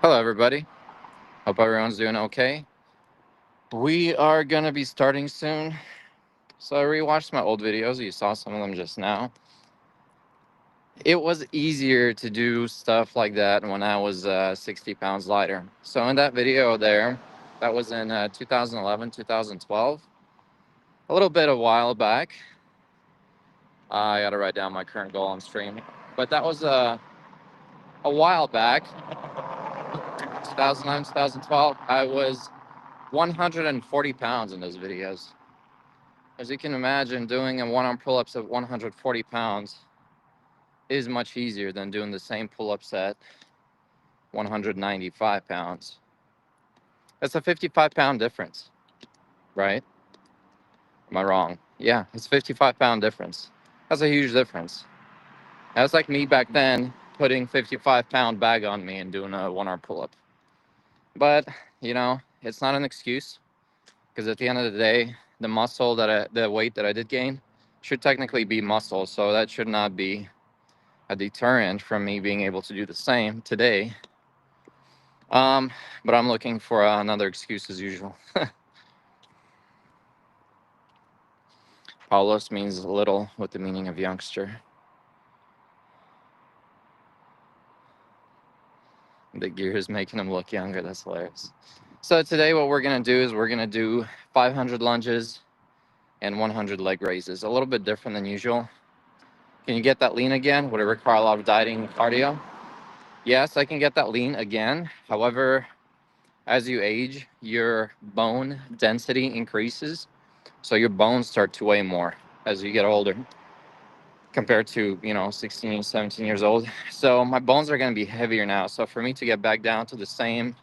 Hello, everybody. Hope everyone's doing okay. We are going to be starting soon. So, I rewatched my old videos. You saw some of them just now. It was easier to do stuff like that when I was 60 pounds lighter. So, in that video there, that was in 2011, 2012, a little bit a while back. I got to write down my current goal on stream. But that was a while back, 2011, 2012. I was 140 pounds in those videos. As you can imagine, doing a one-arm pull-ups at 140 pounds is much easier than doing the same pull-ups at 195 pounds. That's a 55-pound difference, right? Am I wrong? Yeah, it's a 55-pound difference. That's a huge difference. That's like me back then putting 55-pound bag on me and doing a one-arm pull-up. But, it's not an excuse, because at the end of the day, the weight that I did gain should technically be muscle, so that should not be a deterrent from me being able to do the same today. But I'm looking for another excuse as usual. Paulos means little with the meaning of youngster. The gear is making him look younger. That's hilarious. So today what we're going to do is we're going to do 500 lunges and 100 leg raises. A little bit different than usual. Can you get that lean again? Would it require a lot of dieting and cardio? Yes, I can get that lean again. However, as you age, your bone density increases. So your bones start to weigh more as you get older compared to, 16, 17 years old. So my bones are going to be heavier now. So for me to get back down to the same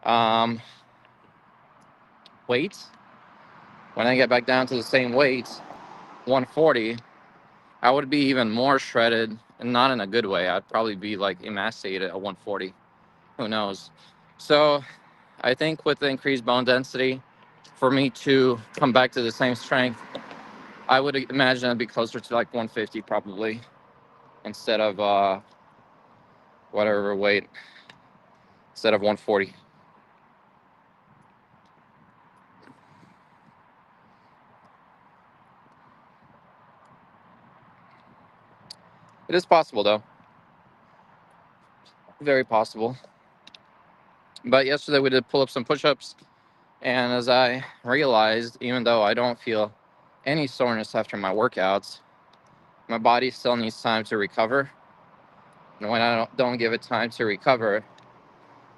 um, weight, when I get back down to the same weight, 140, I would be even more shredded, and not in a good way. I'd probably be like emaciated at 140. Who knows? So I think with the increased bone density, for me to come back to the same strength, I would imagine it'd be closer to like 150 probably, instead of whatever weight, instead of 140. It is possible though, very possible. But yesterday we did pull-ups and push-ups, and as I realized, even though I don't feel any soreness after my workouts, my body still needs time to recover. And when I don't give it time to recover,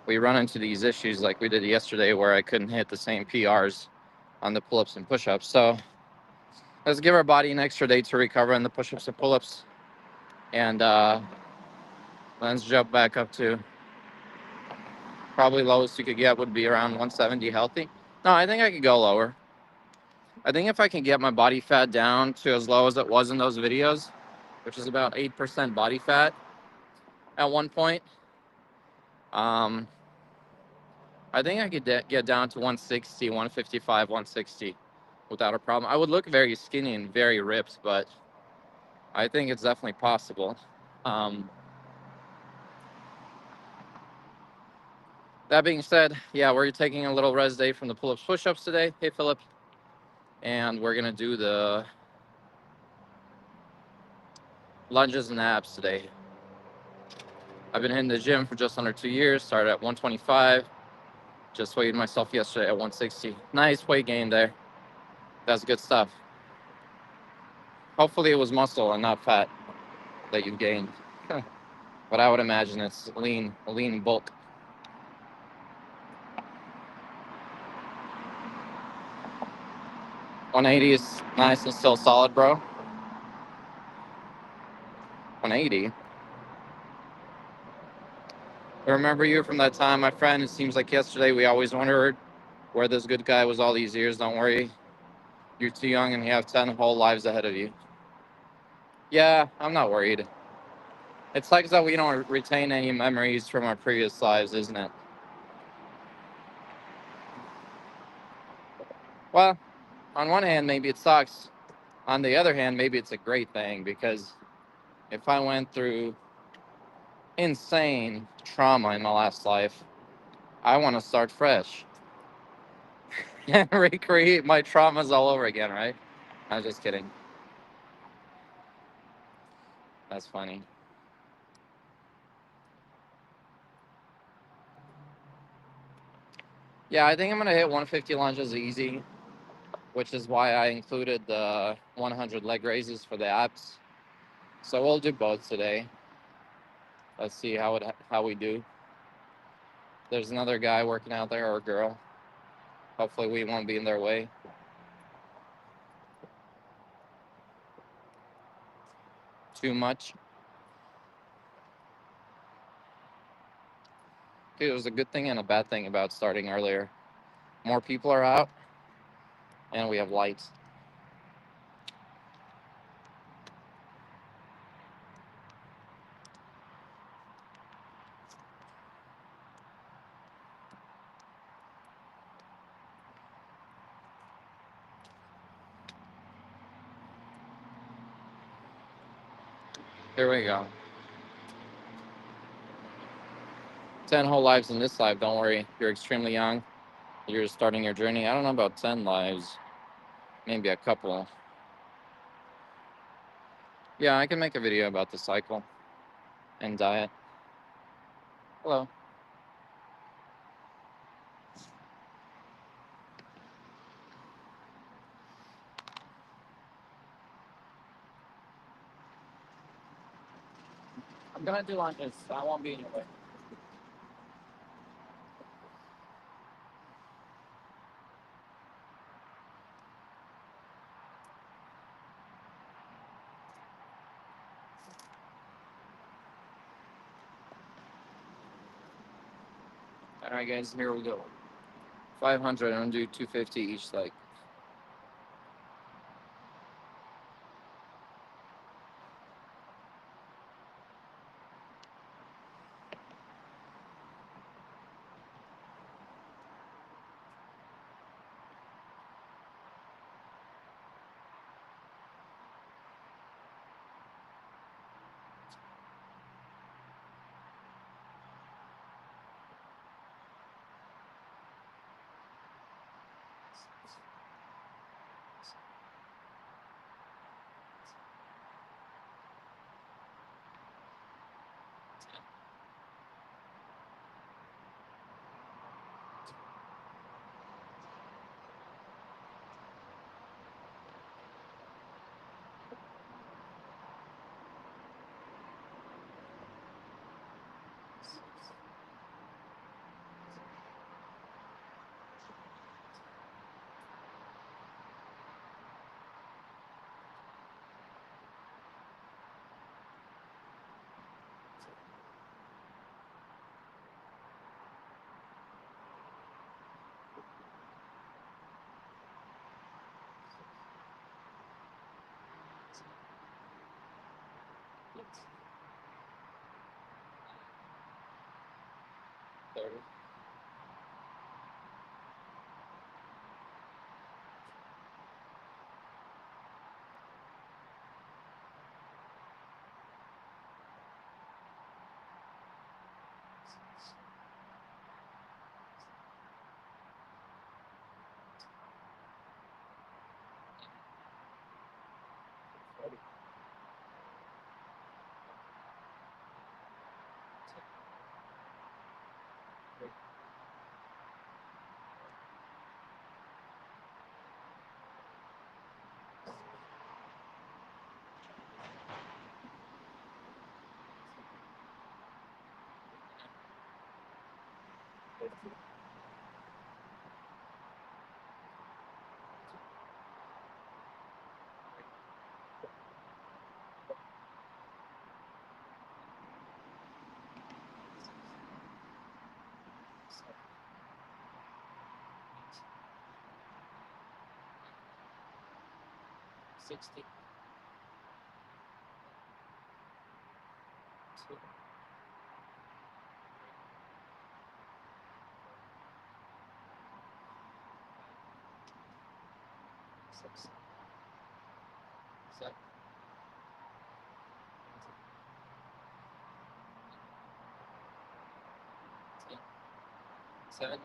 we run into these issues like we did yesterday where I couldn't hit the same PRs on the pull-ups and push-ups. So let's give our body an extra day to recover in the push-ups and pull-ups, and let's jump back up to probably lowest you could get would be around 170 healthy. No, I think I could go lower. I think if I can get my body fat down to as low as it was in those videos, which is about 8% body fat at one point, um, I think I could get down to 160, 155, 160 without a problem. I would look very skinny and very ripped, but I think it's definitely possible. Um, that being said, yeah, we're taking a little rest day from the pull-ups push-ups today. Hey, Philip. And we're going to do the lunges and abs today. I've been hitting the gym for just under 2 years, started at 125. Just weighed myself yesterday at 160. Nice weight gain there. That's good stuff. Hopefully it was muscle and not fat that you gained. But I would imagine it's lean bulk. 180 is nice and still solid, bro. 180. I remember you from that time, my friend. It seems like yesterday. We always wondered where this good guy was all these years. Don't worry. You're too young and you have 10 whole lives ahead of you. Yeah, I'm not worried. It's like that we don't retain any memories from our previous lives, isn't it? Well, on one hand, maybe it sucks. On the other hand, maybe it's a great thing, because if I went through insane trauma in my last life, I want to start fresh and recreate my traumas all over again, right? I'm just kidding. That's funny. Yeah, I think I'm gonna hit 150 lunges easy, which is why I included the 100 leg raises for the abs. So we'll do both today. Let's see how we do. There's another guy working out there or girl. Hopefully we won't be in their way. Too much. Dude, there's a good thing and a bad thing about starting earlier. More people are out, and we have lights. Here we go. 10 whole lives in this life. Don't worry. You're extremely young. You're starting your journey. I don't know about 10 lives. Maybe a couple. Yeah, I can make a video about the cycle and diet. Hello. I'm gonna do lunches. So I won't be in your way. All right, guys. Here we go. 500. I'm gonna do 250 each leg. There. 60. 6, 7. 70,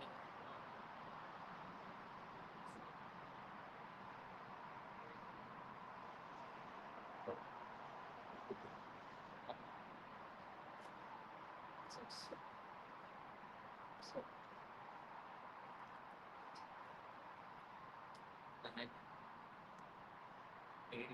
6, 7, 9, 8,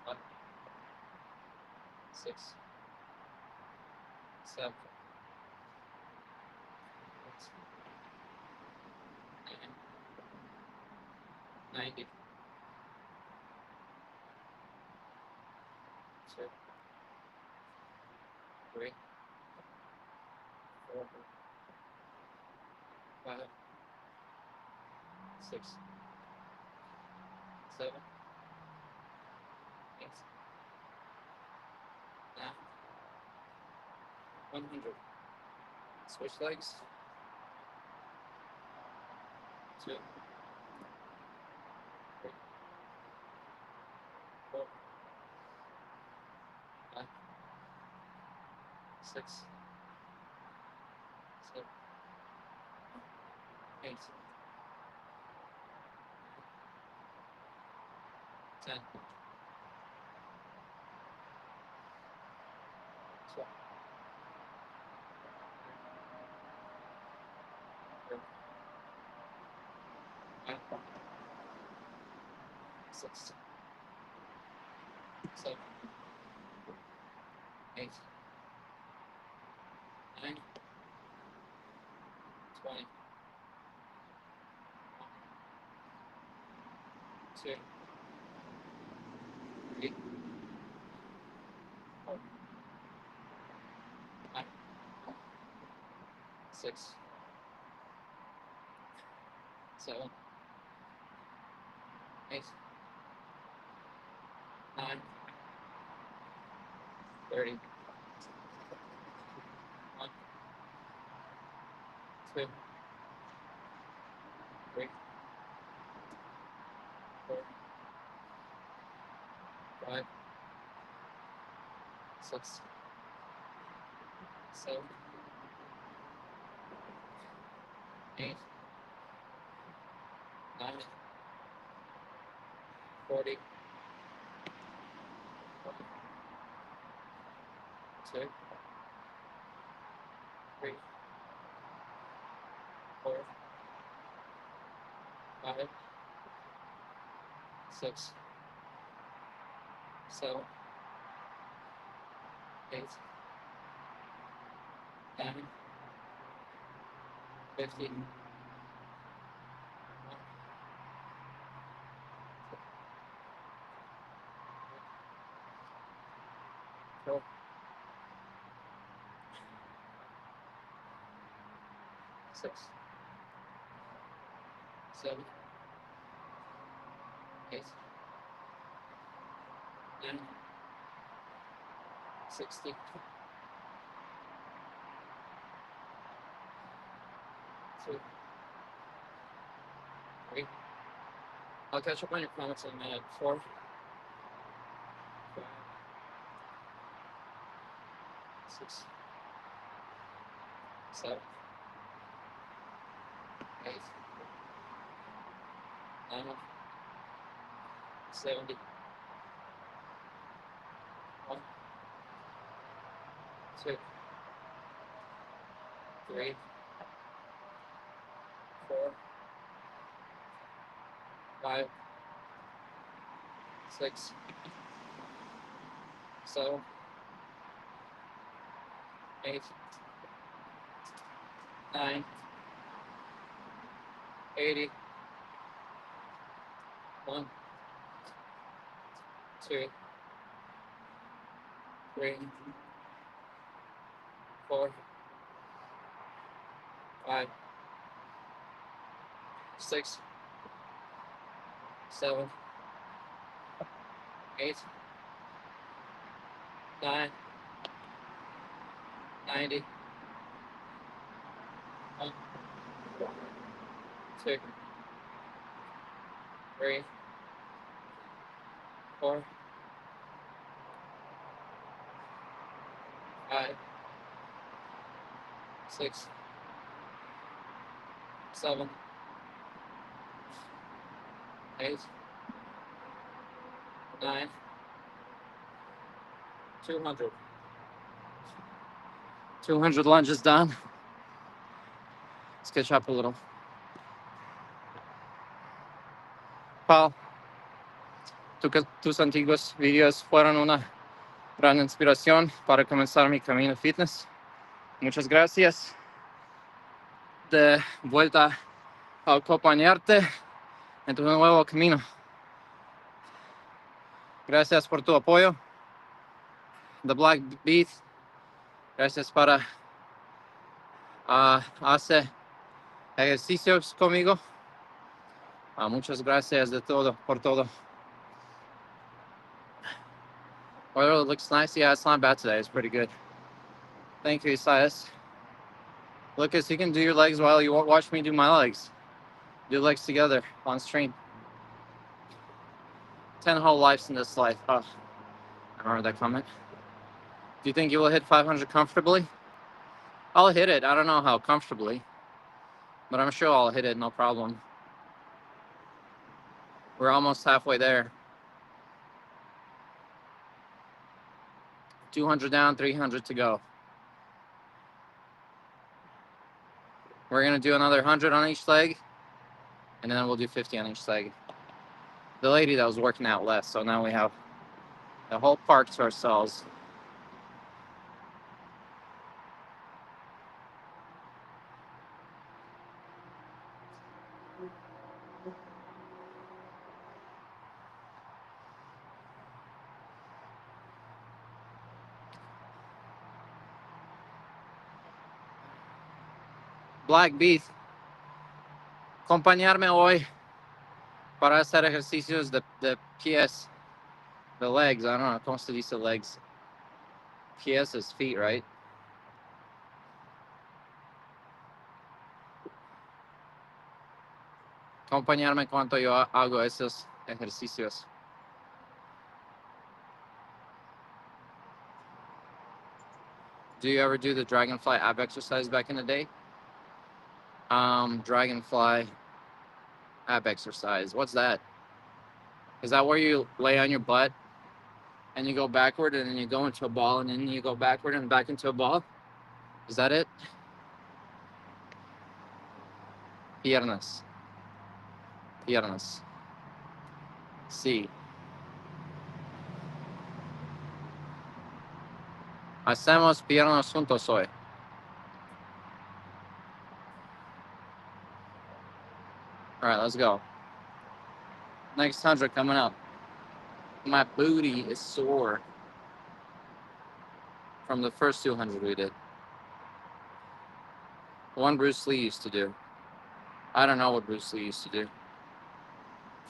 5, 6, 7, 9, 90, 2, 3, 4, 5, 6, 7, 8, 9, 100. Switch legs. 2, 3, 4, 5, 6, 7, 8, 10, 12, 13, 14, 6, 7, 8, 9, 20, 2, 3, 4, 5, 6, 7, 8, 9, 30, 1, 2, 3, 4, 5, 6, 7, 8, 9, 40, 2, 3, 4, 5, 6, 7, 8, 9, 50, 1, 4, 6, 7, 8, 9, 60, 2, 3. I'll catch up on your comments in a minute. 4, 5, 6, 7, 8, 9, 70, 1, 2, 3, 4, 5, 6, 7, 8, 9, 80, 1, 2, 3, 4, 5, 6, 7, 8, 9, 90, 1, 2, 3, 4, 5, 6, 7, 8, 9, 200. 200 lunges done. Let's catch up a little. Paul, tus antiguos videos fueron una gran inspiración para comenzar mi camino fitness. Muchas gracias. De vuelta a acompañarte en tu nuevo camino. Gracias por tu apoyo. The Black Beat. Gracias para hacer ejercicios conmigo. Muchas gracias de todo, por todo. Well, it looks nice. Yeah, it's not bad today. It's pretty good. Thank you, Isaias. Lucas, you can do your legs while you watch me do my legs. Do legs together on stream. 10 whole lives in this life. Oh, I remember that comment. Do you think you will hit 500 comfortably? I'll hit it. I don't know how comfortably, but I'm sure I'll hit it, no problem. We're almost halfway there. 200 down, 300 to go. We're gonna do another 100 on each leg, and then we'll do 50 on each leg. The lady that was working out less, so now we have the whole park to ourselves. Black Beat, acompañarme hoy para hacer ejercicios de pies, the legs. I don't know, ¿cómo se dice legs? Pies is feet, right? Acompañarme cuando yo hago esos ejercicios. Do you ever do the dragonfly ab exercise back in the day? Dragonfly ab exercise. What's that? Is that where you lay on your butt and you go backward and then you go into a ball and then you go backward and back into a ball? Is that it? Piernas. Piernas. Sí. Hacemos piernas juntos hoy. All right, let's go. Next 100 coming up. My booty is sore from the first 200 we did. One Bruce Lee used to do. I don't know what Bruce Lee used to do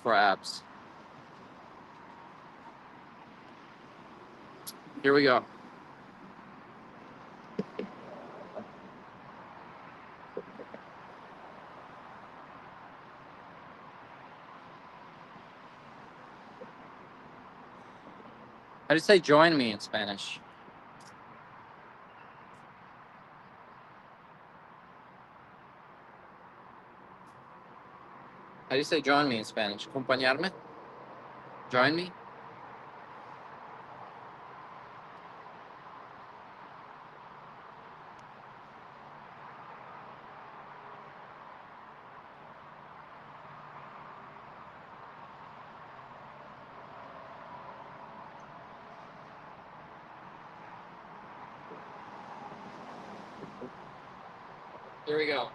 for abs. Here we go. How do you say join me in Spanish? How do you say join me in Spanish? Acompañarme? Join me? Here we go.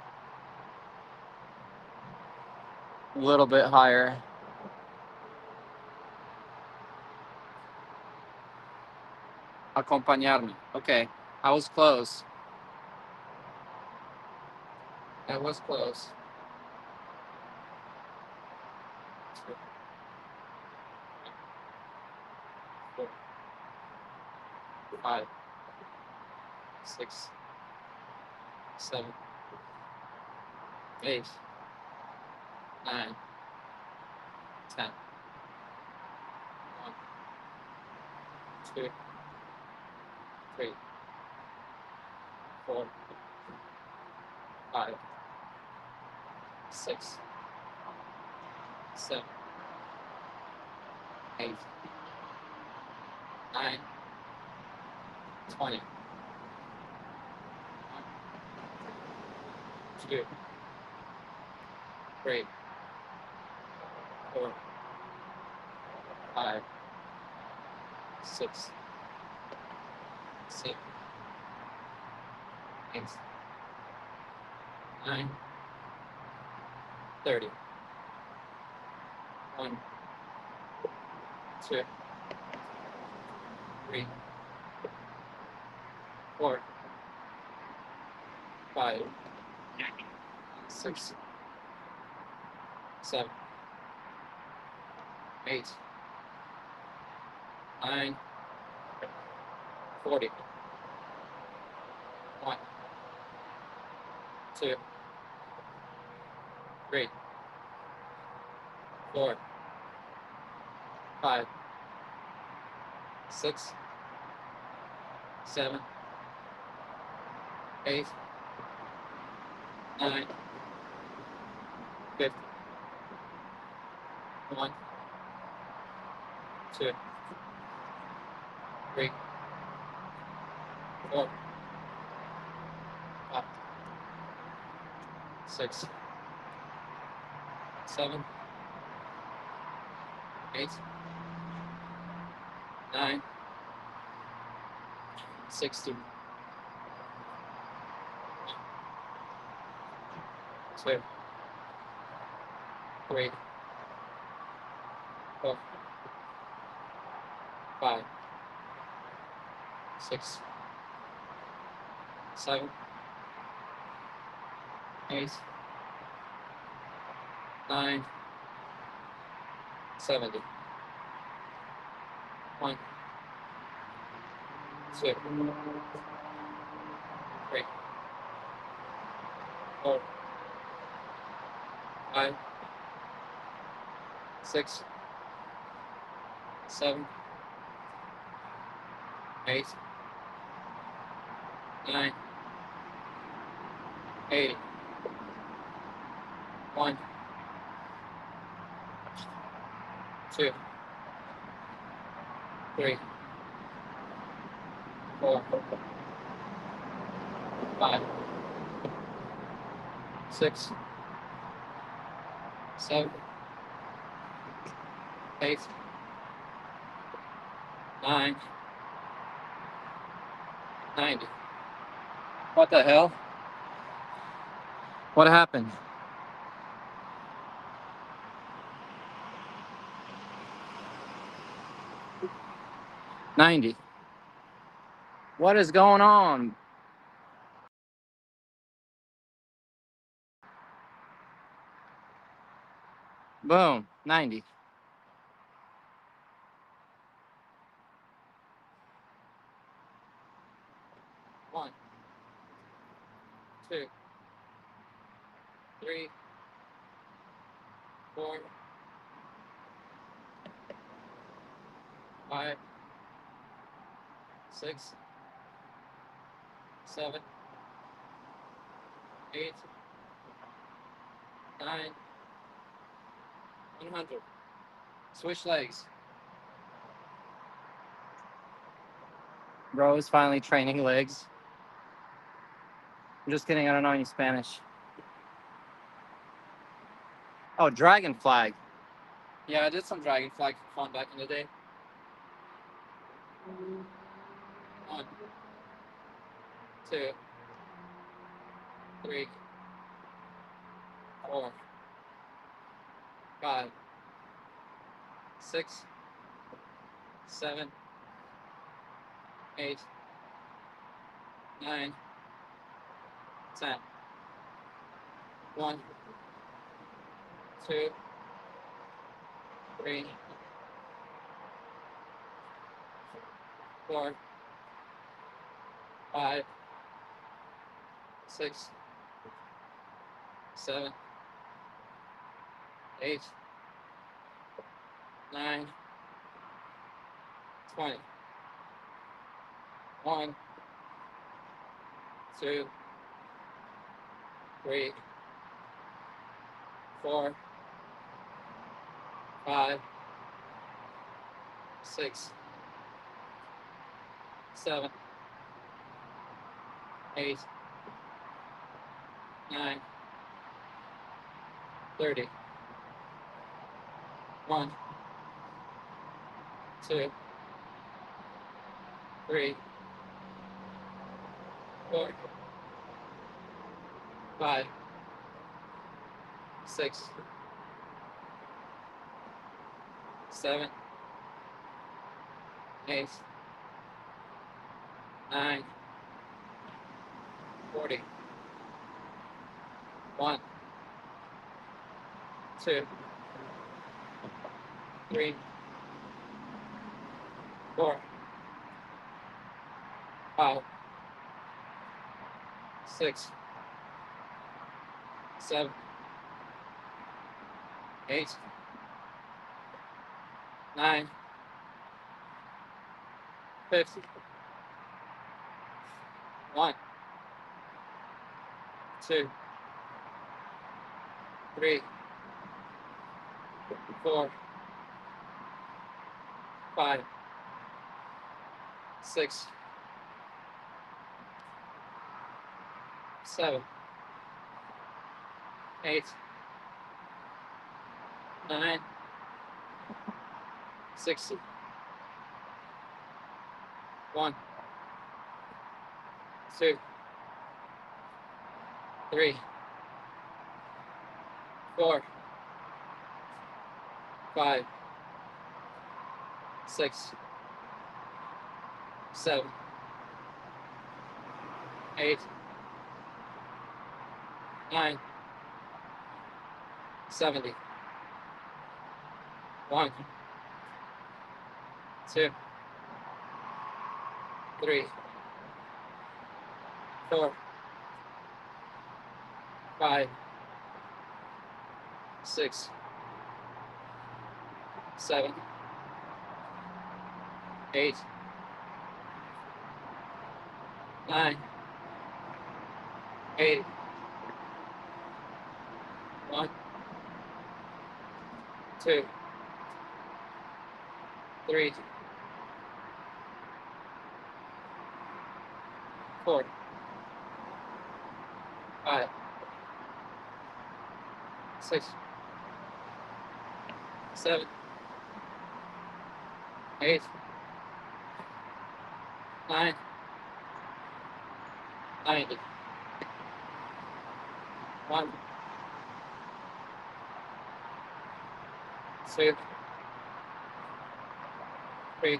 A little bit higher. Acompañarme. Okay, I was close. That was close. 2, 4, 5, 6, 7, 8, 9, 10, 1, 2, 3, 4, 5, 6, 7, 8, 9, 20. 2, 3, 4, 5, 6, 7, 8, 9, 30. 1, 2, 3, 4, 5, 6, 7, 8, 9, 40. 1, 2, 3, 4, 5, 6, 7, 8, 9, 50. 1, 2, 3, 4, 5, 6, 7, 8, 9, 60. 2, 3, 4, 5, 6, 7, 8, 9, 70. 1, 2, 3, 4, 5, 6, 7, 8, 9, 80. 1, 2, 3, 4, 5, 6, 7, 8, 9, 90. What the hell? What happened? 90. What is going on? Boom, 90. 1, 2, 3, 4, 5, 6, 7, 8, 9, 100. Switch legs. Bro is finally training legs. I'm just kidding, I don't know any Spanish. Oh, dragon flag. Yeah, I did some dragon flag for fun back in the day. 1, 2, 3, 4, 5, 6, 7, 8, 9, 10. 1, 2, 3, 4, 5, 6, 7, 8, 9, 20. 1, 2, 3, 4, 5, 6, 7, 8, 9, 30. 1, 2, 3, 4, 5, 6, 7, 8, 9, 40. 1, 2, 3, 4, 5, 6, 7, 8, 9, 50. 1, 2, 3, 4, 5, 6, 7, 8, 9, 60. 1, 2, 3, 4, 5, 6, 7, 8, 9, 70. 1, 2, 3, 4, 5, 6, 7, 8, 9, 80. 1, 2, 3, 4, 5, 6, 7, 8, 9, 90. 1, 2, 3,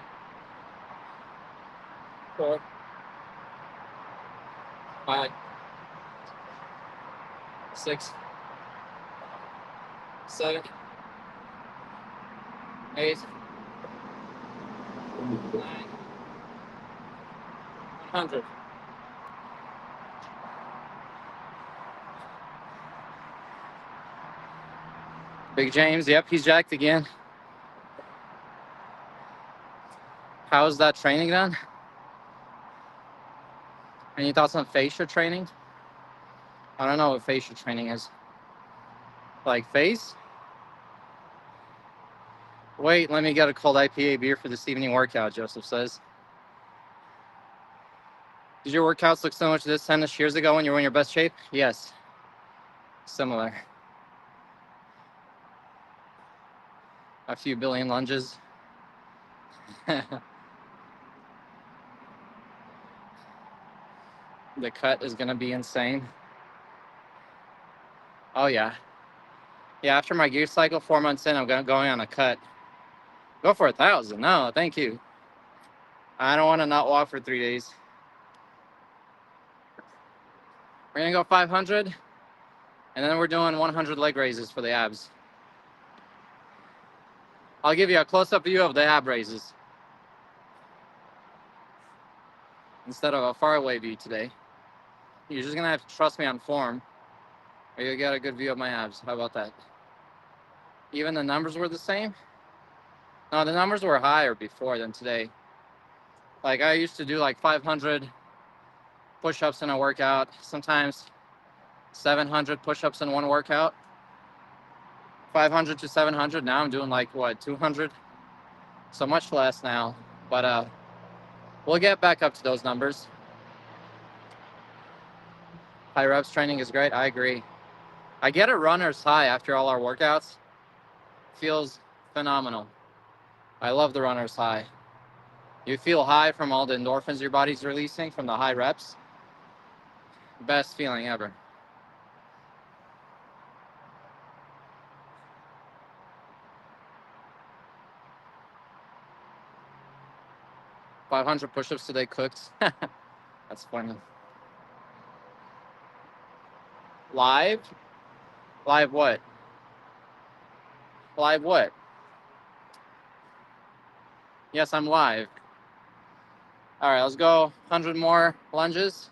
4, 5, 6, 7, 8, 9, 100. Big James, yep, he's jacked again. How's that training done? Any thoughts on fascia training? I don't know what fascia training is. Like face? Wait, let me get a cold IPA beer for this evening workout, Joseph says. Did your workouts look so much this 10 years ago when you were in your best shape? Yes. Similar. A few billion lunges. The cut is going to be insane. Oh, yeah. Yeah, after my gear cycle, 4 months in, I'm going on a cut. Go for 1,000. No, thank you. I don't want to not walk for 3 days. We're going to go 500, and then we're doing 100 leg raises for the abs. I'll give you a close-up view of the ab raises instead of a far-away view today. You're just going to have to trust me on form, or you'll get a good view of my abs. How about that? Even the numbers were the same? No, the numbers were higher before than today. Like I used to do like 500 push-ups in a workout, sometimes 700 push-ups in one workout. 500 to 700. Now I'm doing like what, 200? So much less now. But we'll get back up to those numbers. High reps training is great. I agree. I get a runner's high after all our workouts. Feels phenomenal. I love the runner's high. You feel high from all the endorphins your body's releasing from the high reps. Best feeling ever. "500 push-ups today cooked." That's funny. Live? Live what? Live what? Yes, I'm live. All right, let's go 100 more lunges,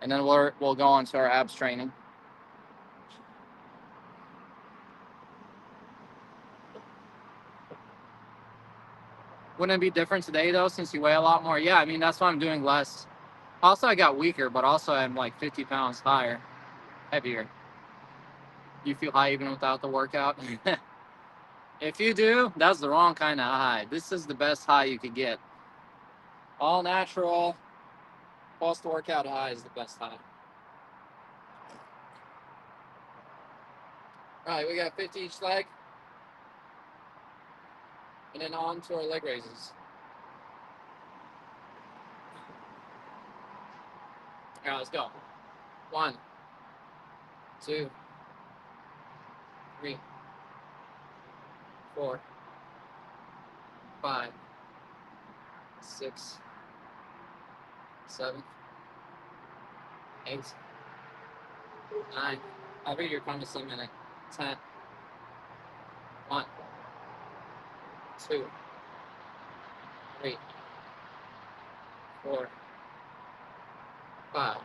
and then we'll go on to our abs training. Wouldn't it be different today though, since you weigh a lot more? Yeah, I mean, that's why I'm doing less. Also, I got weaker, but also I'm like 50 pounds higher, heavier. You feel high even without the workout? If you do, that's the wrong kind of high. This is the best high you could get. All natural, post-workout high is the best high. All right, we got 50 each leg. And then on to our leg raises. All right, let's go. 1, 2, 3, 4, 5, 6, 7, 8, 9. I'll read your comments in a minute. 10. 1, 2, 3, 4, 5,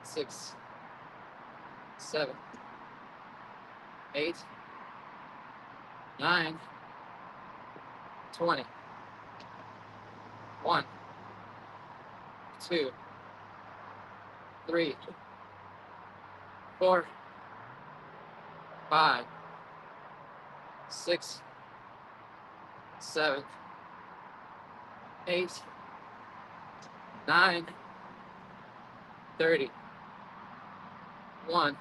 6, 7, 8, 9, 20. 1, 2, 3, 4, 5, 6, 7, 8, 9, 30. 1,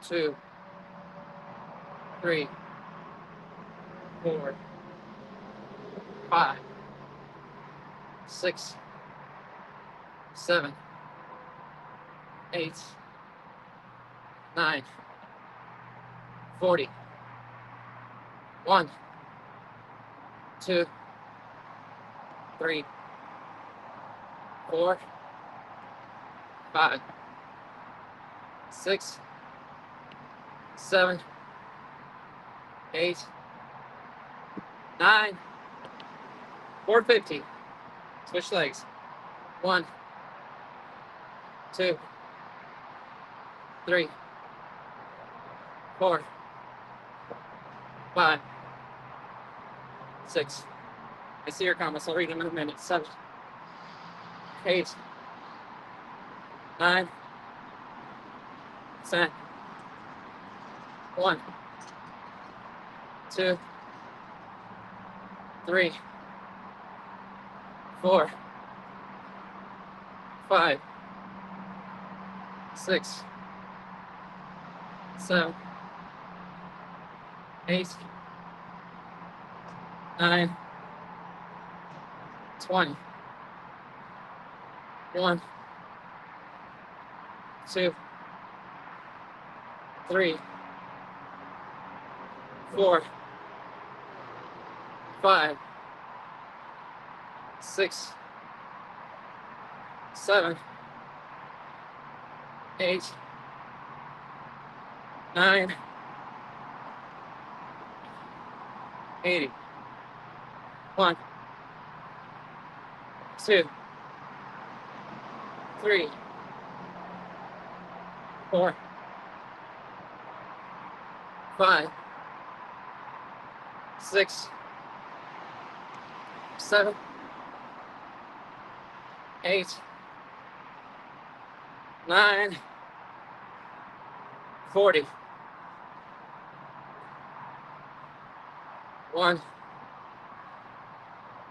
2, 3, 4, 5, 6, 7, 8, 9, 40. 1, 2, 3, 4, 5, 6, 7, 8, 9, 450. Switch legs. 1, 2, 3, 4, 5, 6. I see your comments. I'll read them in a minute. 7, 8, 9, 10. 1, 2, 3, 4, 5, 6, 7, 8, 9, 20. 1, 2, 3, 4, 5, 6, 7, 8, 9, 80. 1, 2, 3, 4, 5, 6, 7, 8, 9, 40. 1,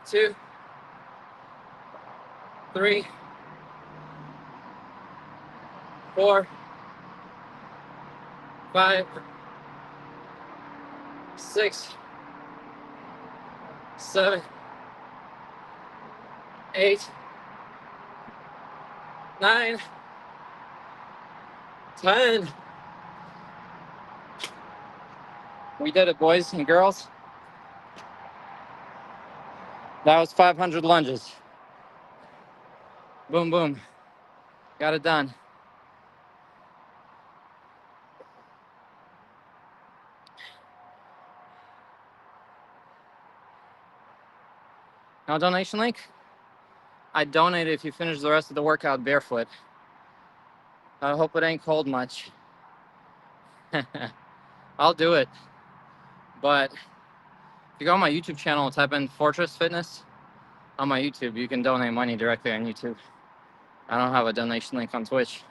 2, 3, 4, 5, 6, 7, 8, 9, 10. We did it, boys and girls. That was 500 lunges. Boom, boom. Got it done. Now, donation link? I donate if you finish the rest of the workout barefoot. I hope it ain't cold much. I'll do it. But if you go on my YouTube channel and type in Fortress Fitness on my YouTube, you can donate money directly on YouTube. I don't have a donation link on Twitch.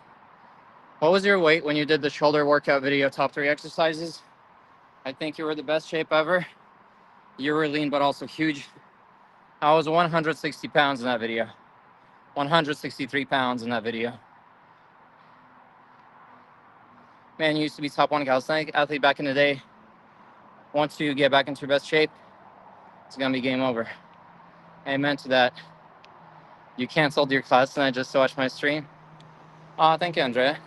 What was your weight when you did the shoulder workout video, top 3 exercises? I think you were the best shape ever. You were lean, but also huge. I was 160 pounds in that video. 163 pounds in that video. Man, you used to be top 1 calisthenic athlete back in the day. Once you get back into your best shape, it's gonna be game over. Amen to that. You canceled your class tonight just to watch my stream. Oh, thank you, Andrea.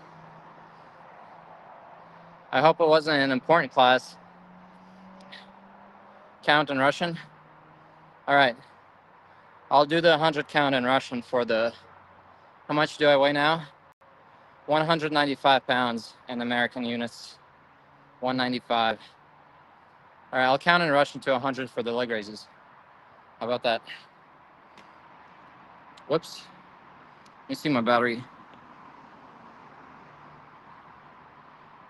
I hope it wasn't an important class. Count in Russian. All right. I'll do the 100 count in Russian for the, how much do I weigh now? 195 pounds in American units. 195. All right, I'll count in Russian to 100 for the leg raises. How about that? Whoops. Let me see my battery.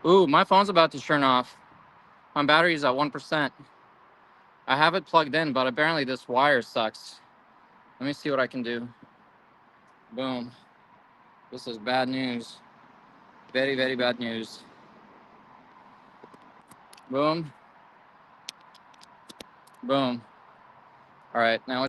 Ooh, my phone's about to turn off. My battery's at 1%. I have it plugged in, but apparently this wire sucks. Let me see what I can do. Boom. This is bad news. Very, very bad news. Boom. Boom. All right, now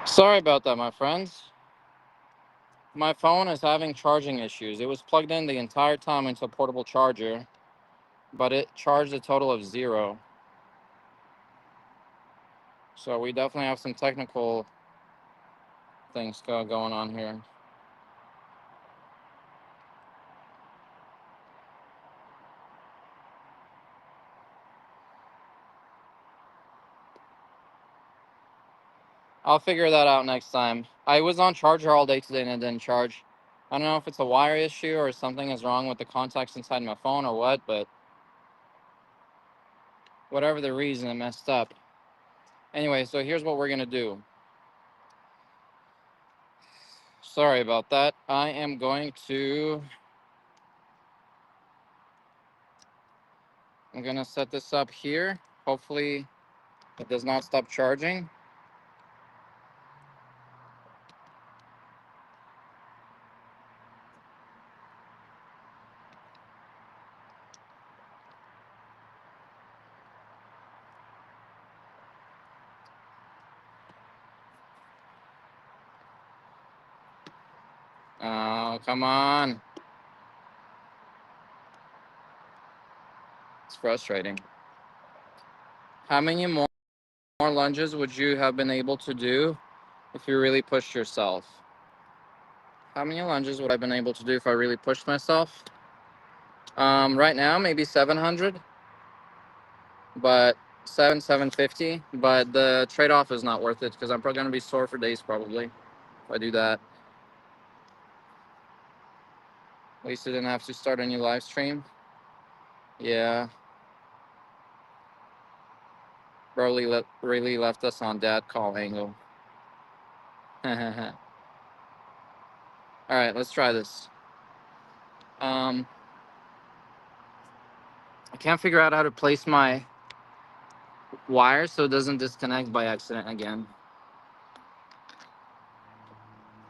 Sorry about that, my friends. My phone is having charging issues. It was plugged in the entire time into a portable charger, but it charged a total of 0. So we definitely have some technical things going on here. I'll figure that out next time. I was on charger all day today and it didn't charge. I don't know if it's a wire issue or something is wrong with the contacts inside my phone or what, but whatever the reason, it messed up. Anyway, so here's what we're gonna do. Sorry about that. I'm gonna set this up here. Hopefully it does not stop charging. Oh, come on. It's frustrating. How many more lunges would you have been able to do if you really pushed yourself? How many lunges would I have been able to do if I really pushed myself? Right now, maybe 700, but 750. But the trade-off is not worth it because I'm probably going to be sore for days probably if I do that. At least I didn't have to start a new live stream. Yeah. Broly really left us on dad call angle. All right, let's try this. I can't figure out how to place my wire so it doesn't disconnect by accident again.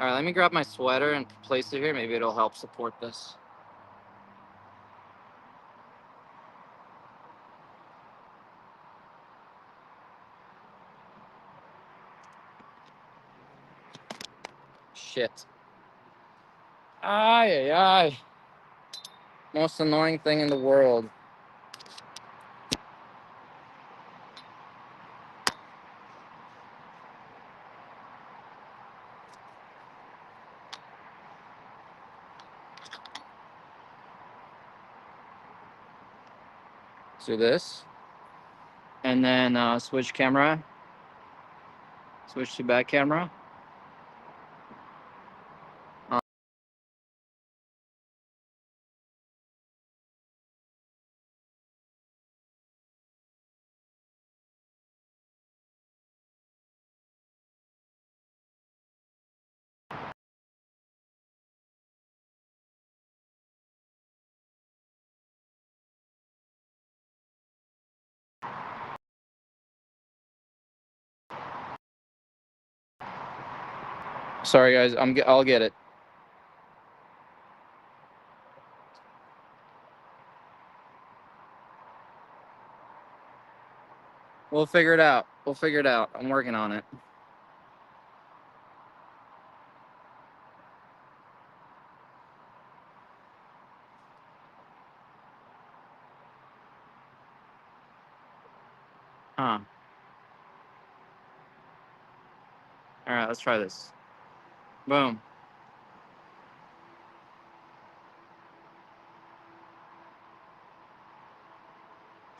All right, let me grab my sweater and place it here. Maybe it'll help support this. Shit. Ay, ay, ay. Most annoying thing in the world. Do this. And then switch camera. Switch to back camera. Sorry, guys. I'll get it. We'll figure it out. We'll figure it out. I'm working on it. Huh. All right, let's try this. Boom.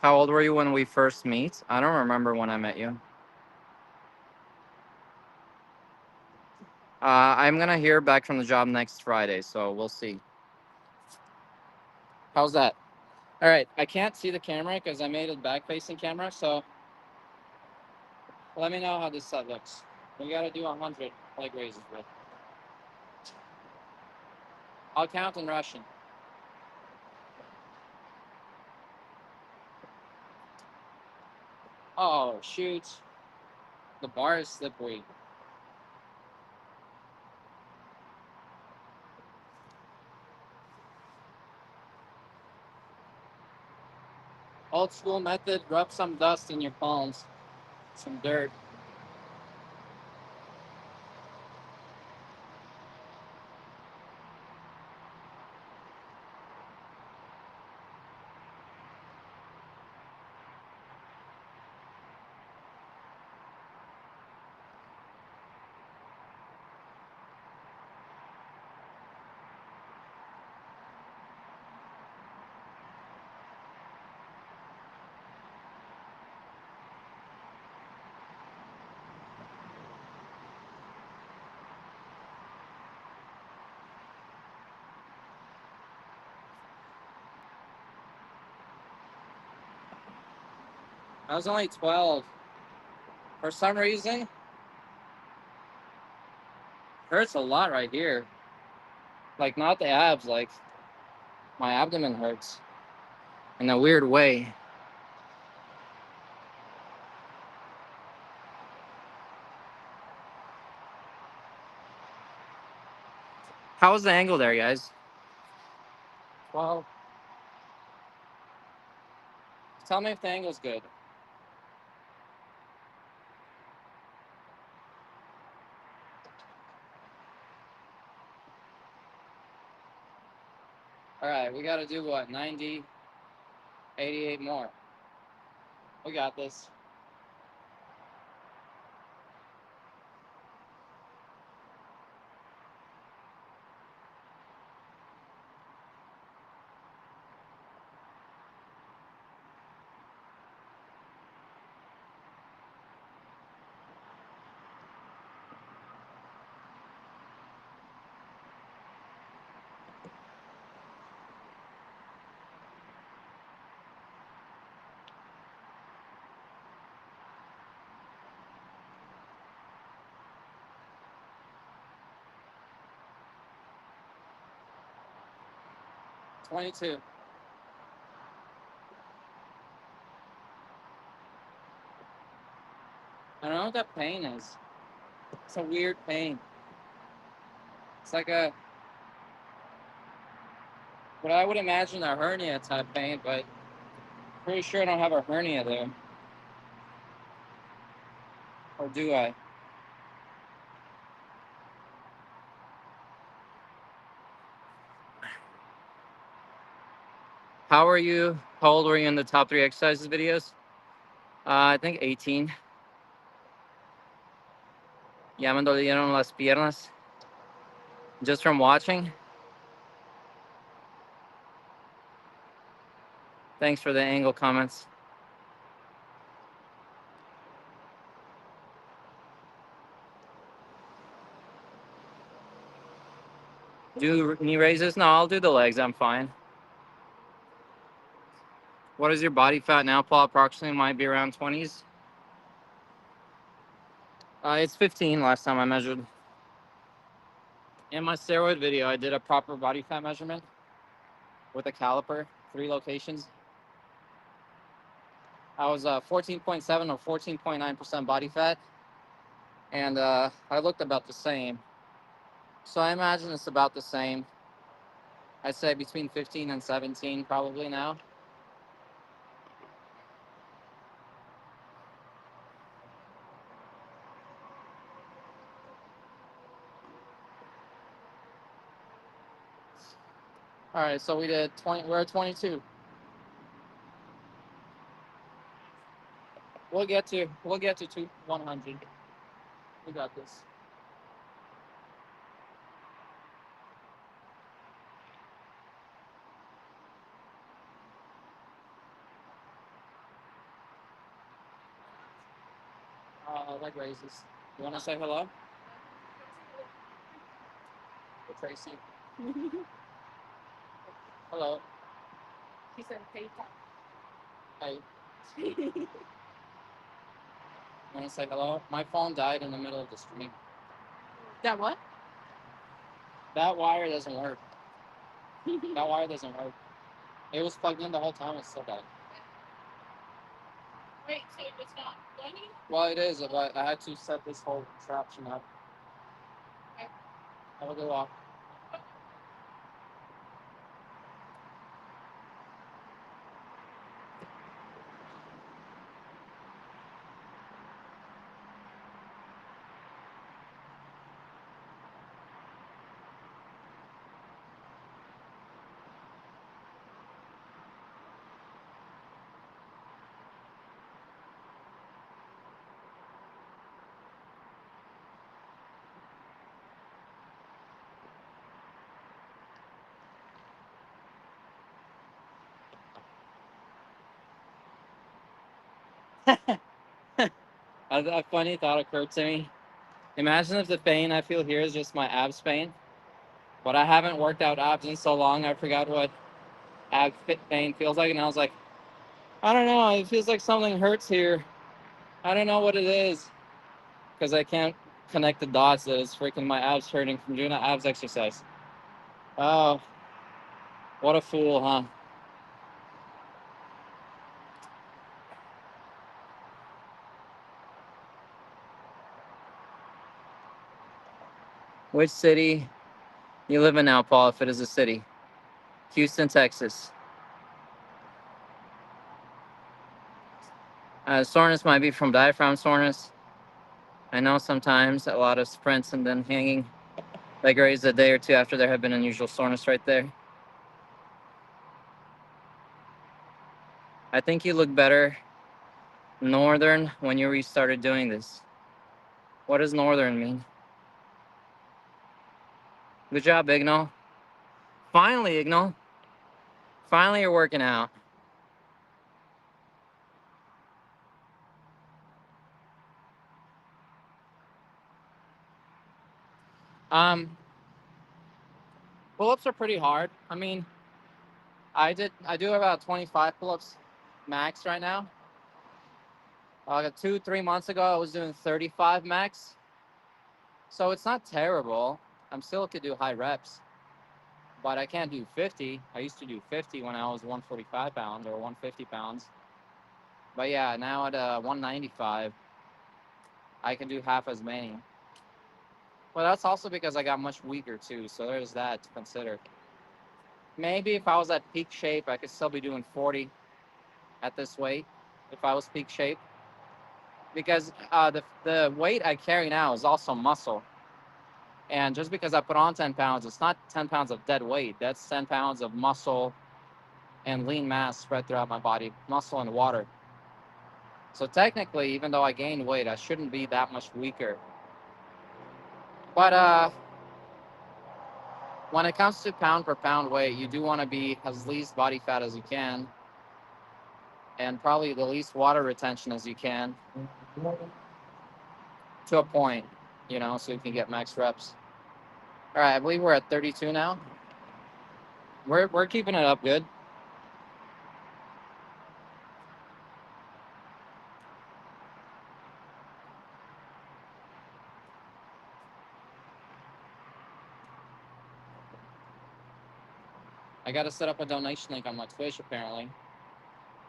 How old were you when we first meet? I don't remember when I met you. I'm gonna hear back from the job next Friday, so we'll see. How's that? All right, I can't see the camera because I made a back-facing camera, so let me know how this set looks. We gotta do 100 leg raises with. I'll count in Russian. Oh, shoot. The bar is slippery. Old school method, rub some dust in your palms. Some dirt. I was only 12. For some reason, hurts a lot right here. Like, not the abs, like, my abdomen hurts in a weird way. How was the angle there, guys? 12. Tell me if the angle's good. All right, we got to do what? 90, 88 more. We got this. $22. I don't know what that pain is. It's a weird pain. It's like a, what I would imagine a hernia type pain, but pretty sure I don't have a hernia there. Or do I? How are you? How old were you in the top 3 exercises videos? I think 18. Ya me dolieron las piernas. Just from watching. Thanks for the angle comments. Do knee raises? No, I'll do the legs. I'm fine. What is your body fat now, Paul? Approximately might be around 20s. It's 15 last time I measured. In my steroid video, I did a proper body fat measurement with a caliper, 3 locations. I was 14.7 or 14.9% body fat, and I looked about the same. So I imagine it's about the same. I'd say between 15 and 17 probably now. All right, so we did 20. We're at 22. We'll get to 100. We got this. Leg raises. You want to say hello? Tracy. Hello. She said, "Hey, Hey. You want to say hello? My phone died in the middle of the stream. that what?" That wire doesn't work. That wire doesn't work. It was plugged in the whole time. It's still dead. Wait, so it's not running? Well, it is, but I had to set this whole contraption up. Okay. Have a good walk. A funny thought occurred to me. Imagine if the pain I feel here is just my abs pain, but I haven't worked out abs in so long, I forgot what ab pain feels like, and I was like, I don't know. It feels like something hurts here. I don't know what it is because I can't connect the dots that it's freaking my abs hurting from doing an abs exercise. Oh, what a fool, huh? Which city you live in now, Paul, if it is a city? Houston, Texas. Soreness might be from diaphragm soreness. I know sometimes a lot of sprints and then hanging leg raise a day or two after there have been unusual soreness right there. I think you look better northern when you restarted doing this. What does northern mean? Good job, Ignal. Finally, Ignal. Finally, you're working out. Um, pull-ups are pretty hard. I mean, I do about 25 pull-ups max right now. 2-3 months ago, I was doing 35 max. So it's not terrible. I'm still could do high reps, but I can't do 50. I used to do 50 when I was 145 pounds or 150 pounds. But yeah, now at 195, I can do half as many. Well, that's also because I got much weaker too. So there's that to consider. Maybe if I was at peak shape, I could still be doing 40 at this weight if I was peak shape. Because the weight I carry now is also muscle. And just because I put on 10 pounds, it's not 10 pounds of dead weight. That's 10 pounds of muscle and lean mass spread throughout my body, muscle and water. So technically, even though I gained weight, I shouldn't be that much weaker. But when it comes to pound per pound weight, you do want to be as least body fat as you can and probably the least water retention as you can to a point, so you can get max reps. All right, I believe we're at 32 now. We're keeping it up good. I got to set up a donation link on my Twitch, apparently.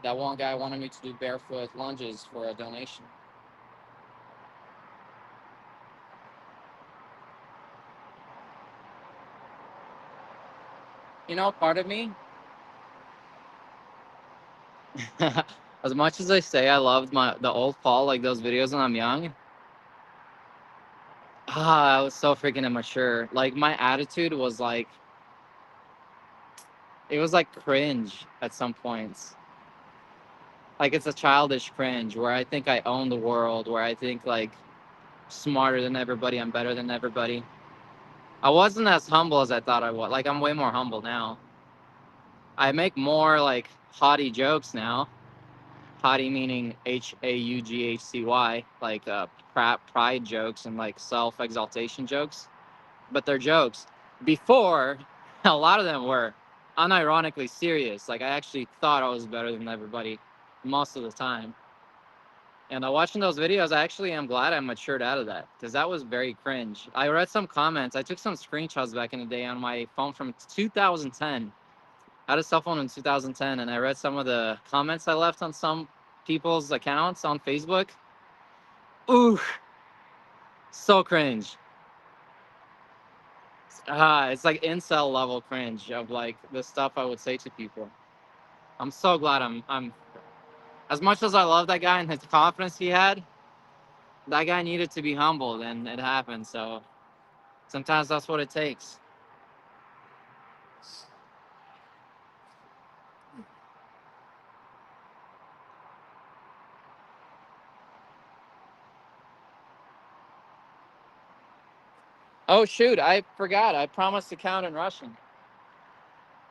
That one guy wanted me to do barefoot lunges for a donation. Part of me, as much as I say I loved the old Paul, like those videos when I'm young, I was so freaking immature. Like my attitude was like, it was like cringe at some points. Like it's a childish cringe where I think I own the world, where I think like smarter than everybody, I'm better than everybody. I wasn't as humble as I thought I was. Like I'm way more humble now. I make more like haughty jokes now. Haughty meaning Haughcy, like pride jokes and like self exaltation jokes. But they're jokes. Before, a lot of them were unironically serious. Like I actually thought I was better than everybody most of the time. And watching those videos, I actually am glad I matured out of that because that was very cringe. I read some comments. I took some screenshots back in the day on my phone from 2010. I had a cell phone in 2010, and I read some of the comments I left on some people's accounts on Facebook. Ooh, so cringe. It's like incel level cringe of like the stuff I would say to people. I'm so glad I'm as much as I love that guy and his confidence he had, that guy needed to be humbled and it happened. So sometimes that's what it takes. Oh shoot, I forgot. I promised to count in Russian.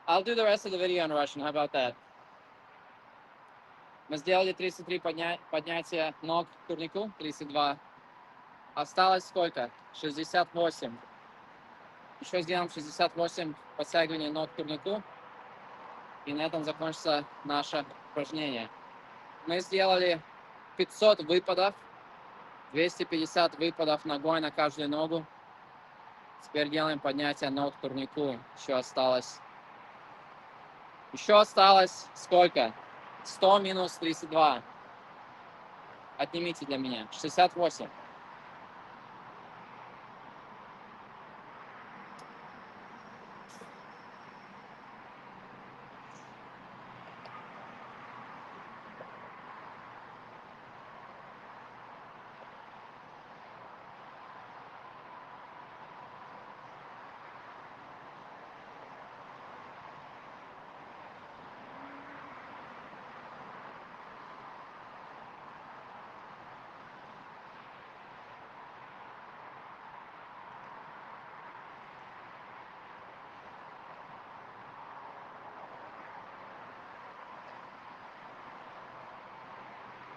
I'll do the rest of the video in Russian. How about that? Мы сделали 33 поднятия ног к турнику, 32. Осталось сколько? 68. Еще сделаем 68 подтягиваний ног к турнику. И на этом закончится наше упражнение. Мы сделали 500 выпадов, 250 выпадов ногой на каждую ногу. Теперь делаем поднятие ног к турнику. Еще осталось сколько? 100 минус 32. Отнимите для меня. 68.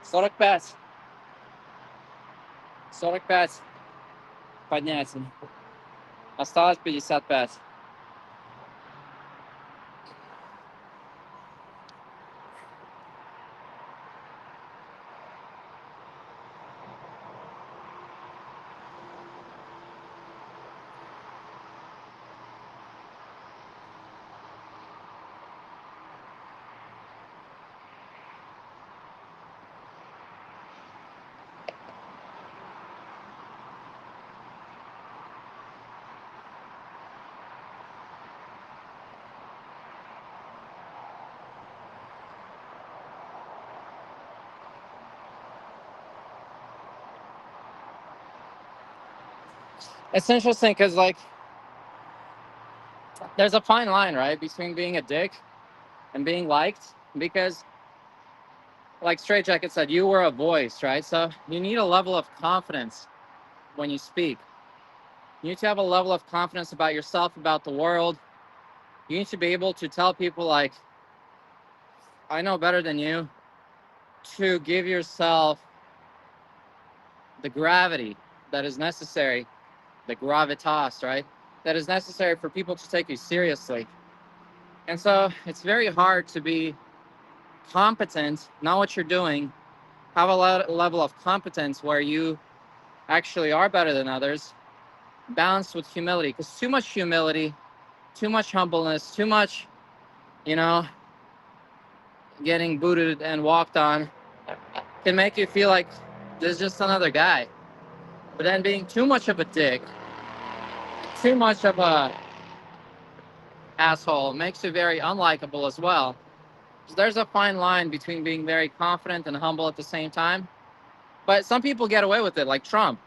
Сорок пять. 45 поднятий. Осталось 55. It's interesting because, like, there's a fine line, right, between being a dick and being liked. Because, like Straight Jacket said, you were a voice, right? So you need a level of confidence when you speak. You need to have a level of confidence about yourself, about the world. You need to be able to tell people, like, I know better than you, to give yourself the gravity that is necessary, the gravitas, right? That is necessary for people to take you seriously. And so it's very hard to be competent, know what you're doing, have a level of competence where you actually are better than others, balanced with humility. Because too much humility, too much humbleness, too much, you know, getting booted and walked on can make you feel like there's just another guy. But then being too much of a dick, too much of a asshole makes you very unlikable as well. So there's a fine line between being very confident and humble at the same time. But some people get away with it, like Trump.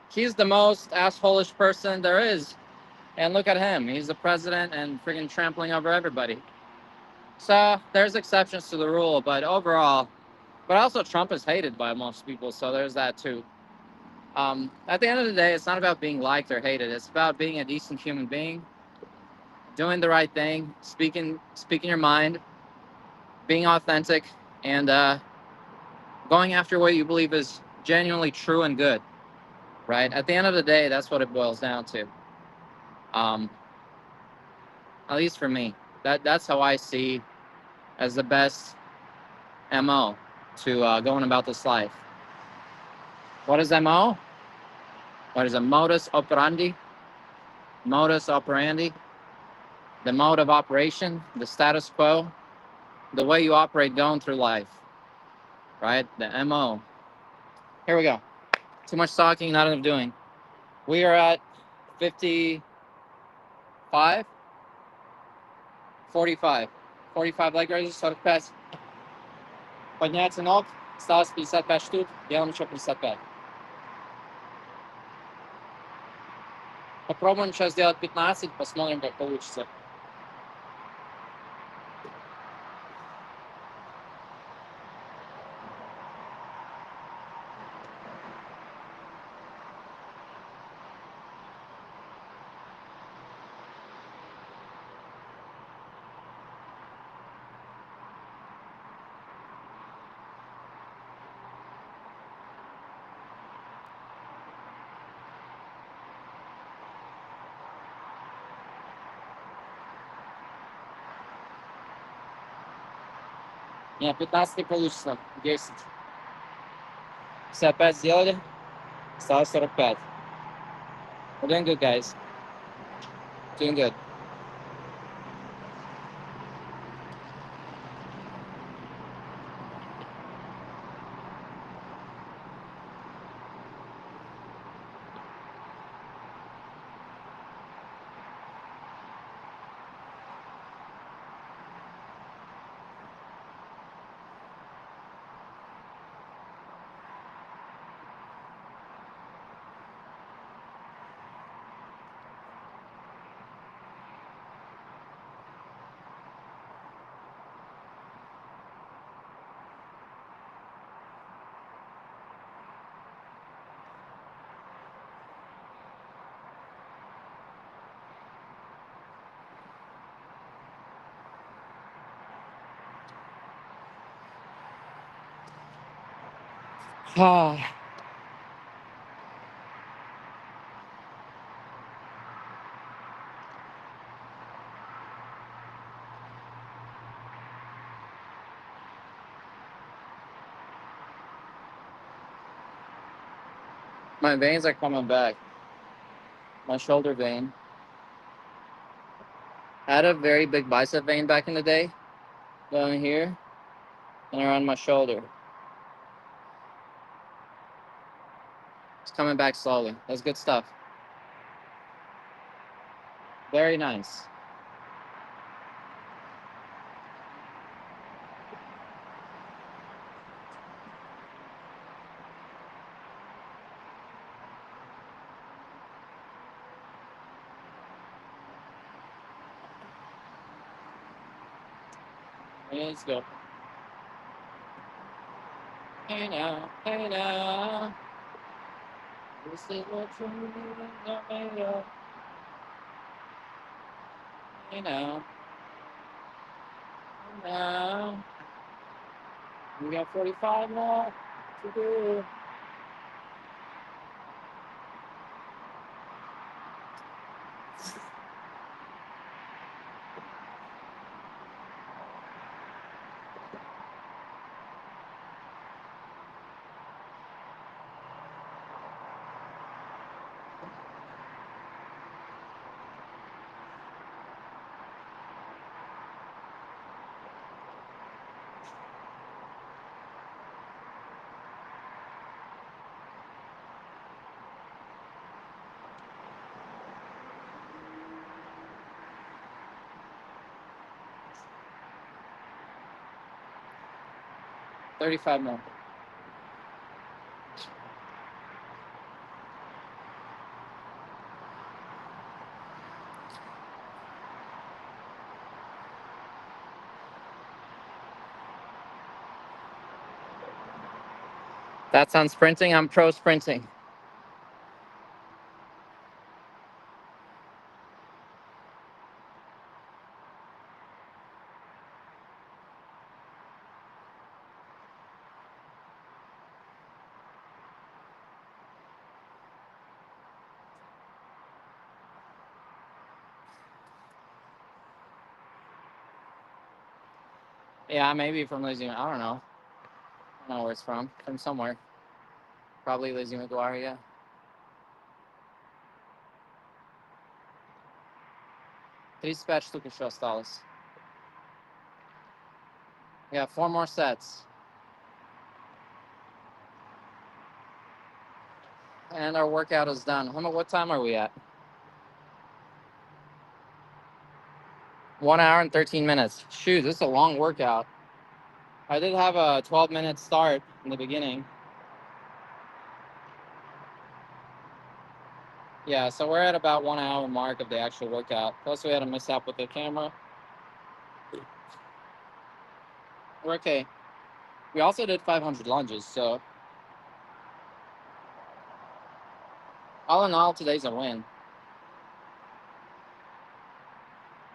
He's the most assholish person there is. And look at him. He's the president and freaking trampling over everybody. So there's exceptions to the rule, but overall, but also Trump is hated by most people, so there's that too. At the end of the day, it's not about being liked or hated. It's about being a decent human being, doing the right thing, speaking your mind, being authentic, and going after what you believe is genuinely true and good. Right? At the end of the day, that's what it boils down to. At least for me, that's how I see as the best MO to going about this life. What is MO? What is a modus operandi? Modus operandi, the mode of operation, the status quo, the way you operate going through life, right? The MO. Here we go. Too much talking, not enough doing. We are at 55, 45. 45 leg raises, 45. Подняться ног, осталось 55 штук, делаем еще 55. Попробуем сейчас сделать 15, посмотрим, как получится. Не, 15 получится. 10. 55 сделали. Осталось 45. We're doing good, guys. Doing good. My veins are coming back. My shoulder vein. I had a very big bicep vein back in the day, down here and around my shoulder. It's coming back slowly. That's good stuff. Very nice. Let's go. Hey now, hey now. This is what dreams are made of. Hey now, hey now. We got 45 more to do. $35 more. That's on sprinting. I'm pro sprinting. Yeah, maybe from Lizzie. I don't know. I don't know where it's from. From somewhere. Probably Lizzie McGuire, yeah. Тридцать штук еще осталось. Yeah, 4 more sets. And our workout is done. What time are we at? 1 hour and 13 minutes. Shoot, this is a long workout. I did have a 12-minute start in the beginning. Yeah, so we're at about 1 hour mark of the actual workout. Plus we had a mishap with the camera. We're okay. We also did 500 lunges, so all in all, today's a win.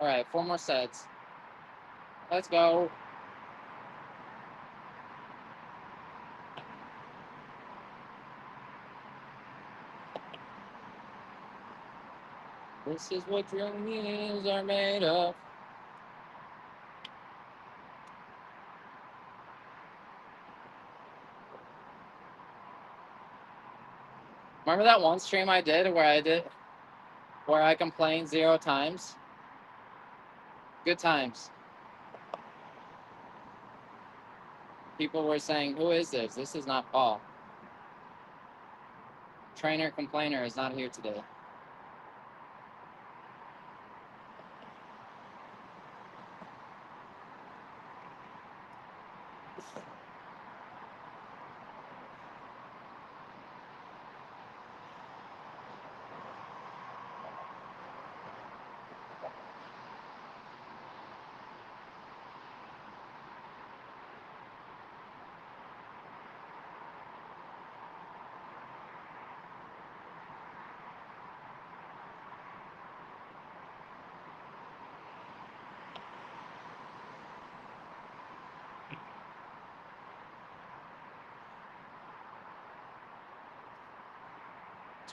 All right, 4 more sets. Let's go. This is what dreams are made of. Remember that one stream I did where I complained 0 times? Good times. People were saying, "Who is this? This is not Paul. Trainer complainer is not here today."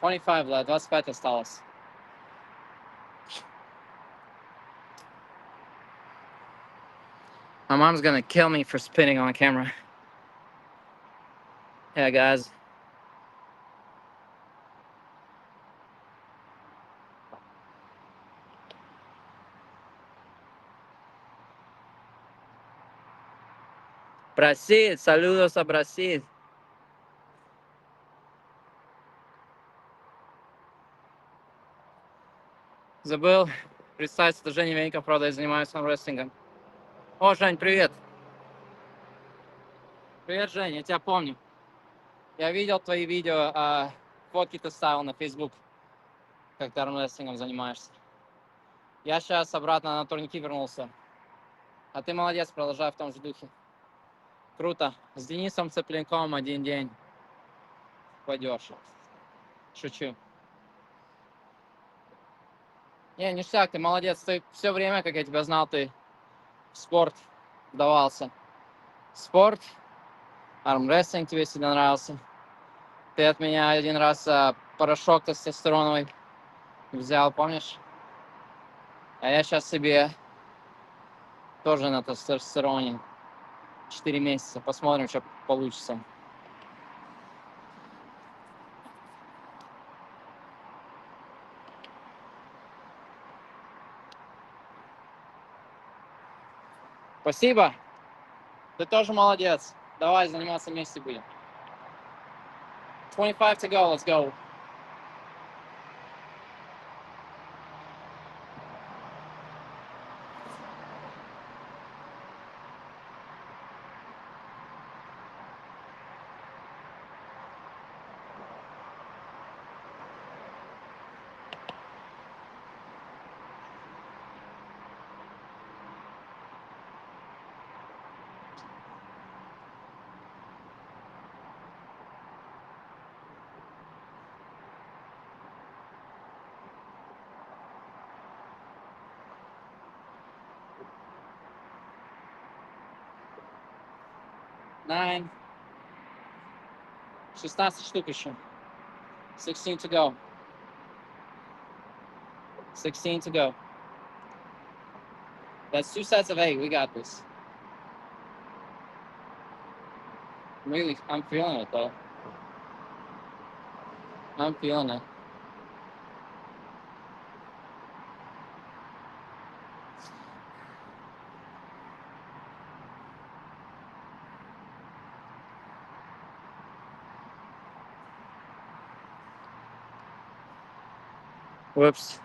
$25 left. 25 осталось. My mom's gonna kill me for spitting on camera. Yeah, guys. Brasil, saludos a Brasil. Забыл представить, это Женя Веньков, правда, я занимаюсь армрестлингом. О, Жень, привет. Привет, Жень, я тебя помню. Я видел твои видео, фотки ты ставил на Facebook, как ты армрестлингом занимаешься. Я сейчас обратно на турники вернулся. А ты молодец, продолжай в том же духе. Круто. С Денисом Цыпленковым один день пойдешь. Шучу. Не, ништяк, ты молодец. Ты все время, как я тебя знал, ты в спорт вдавался. Спорт, армрестлинг тебе всегда нравился. Ты от меня один раз порошок тестостероновый взял, помнишь? А я сейчас себе тоже на тестостероне 4 месяца. Посмотрим, что получится. Спасибо. Ты тоже молодец. Давай заниматься вместе будем. 25 to go. Let's go. Nine. 16 штук еще. 16 to go. 16 to go. That's 2 sets of 8. We got this. Really, I'm feeling it though. I'm feeling it. Whoops.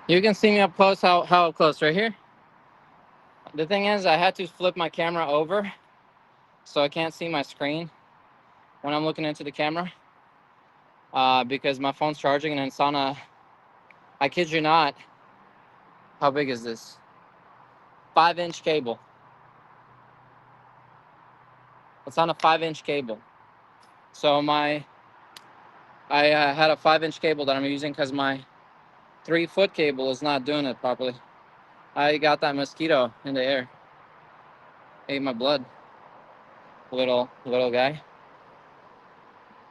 You can see me up close. How up close? Right here? The thing is, I had to flip my camera over so I can't see my screen when I'm looking into the camera because my phone's charging and it's on a, I kid you not, how big is this? 5-inch cable. It's on a 5-inch cable. So I had a 5-inch cable that I'm using because my 3-foot cable is not doing it properly. I got that mosquito in the air. Ate my blood. Little guy.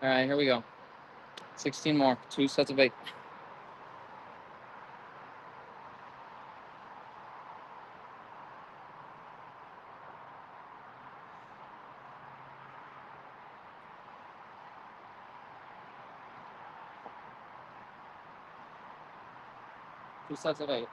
All right, here we go. 16 more. 2 sets of 8. 2 sets of 8.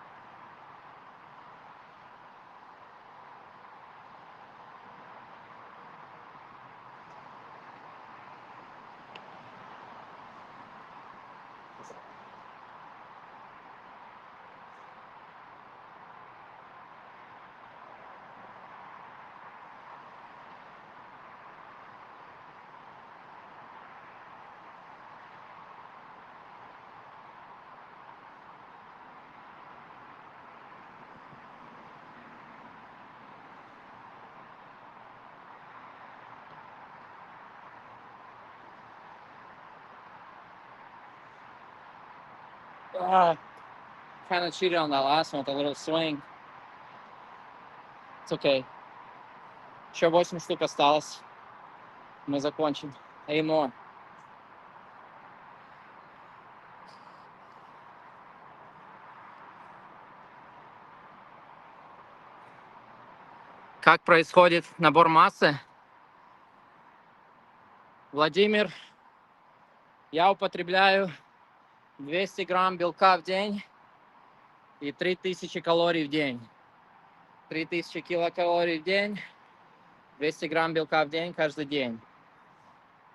Kind of cheated on that last one with a little swing. It's okay. Еще 8 штук осталось. Мы закончим. 8 more. Как происходит набор массы? Владимир, я употребляю 200 грамм белка в день и 3000 калорий в день. 3000 килокалорий в день, 200 грамм белка в день каждый день.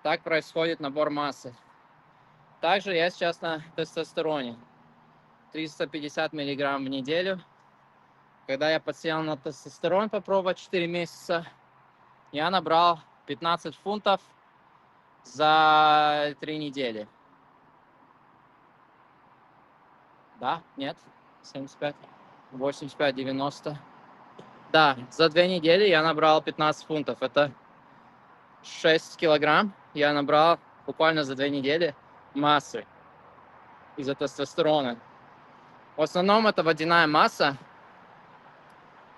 Так происходит набор массы. Также я сейчас на тестостероне. 350 миллиграмм в неделю. Когда я подсел на тестостерон попробовать 4 месяца, я набрал 15 фунтов за 3 недели. Да? Нет? 75? 85, 90. Да, за 2 недели я набрал 15 фунтов. Это 6 килограмм я набрал буквально за 2 недели массы из-за тестостерона. В основном это водяная масса,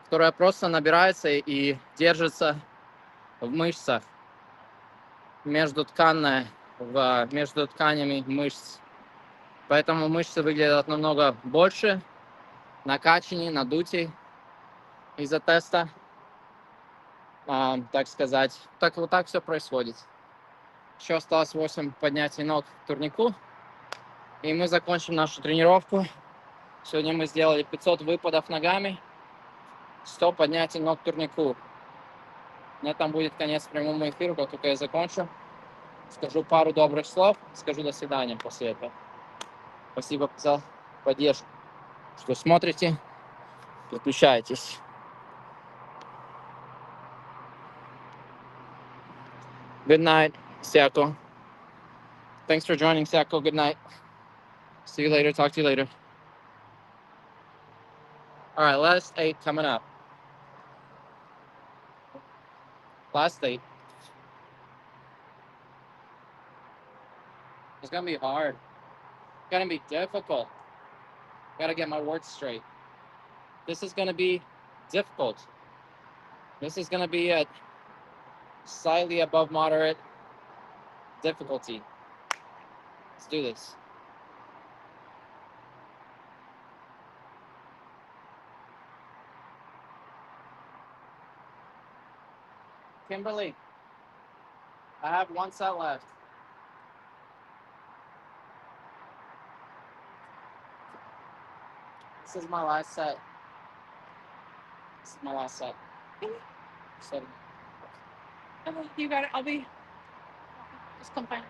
которая просто набирается и держится в мышцах, между тканями мышц. Поэтому мышцы выглядят намного больше, накачаннее, надутей из-за теста. Так сказать. Вот так все происходит. Еще осталось 8 поднятий ног к турнику. И мы закончим нашу тренировку. Сегодня мы сделали 500 выпадов ногами, 100 поднятий ног к турнику. У меня там будет конец прямому эфиру, как только я закончу. Скажу пару добрых слов, скажу до свидания после этого. Спасибо за поддержку, что смотрите, подключайтесь. Good night, Siako. Thanks for joining, Siako. Good night. See you later. Talk to you later. All right, last 8 coming up. Last 8. It's gonna be hard. It's gonna be difficult. Gotta get my words straight. This is gonna be difficult. This is gonna be at slightly above moderate difficulty. Let's do this. Kimberly, I have 1 set left. This is my last set. This is my last set. So, You got it. I'll be. Just come find.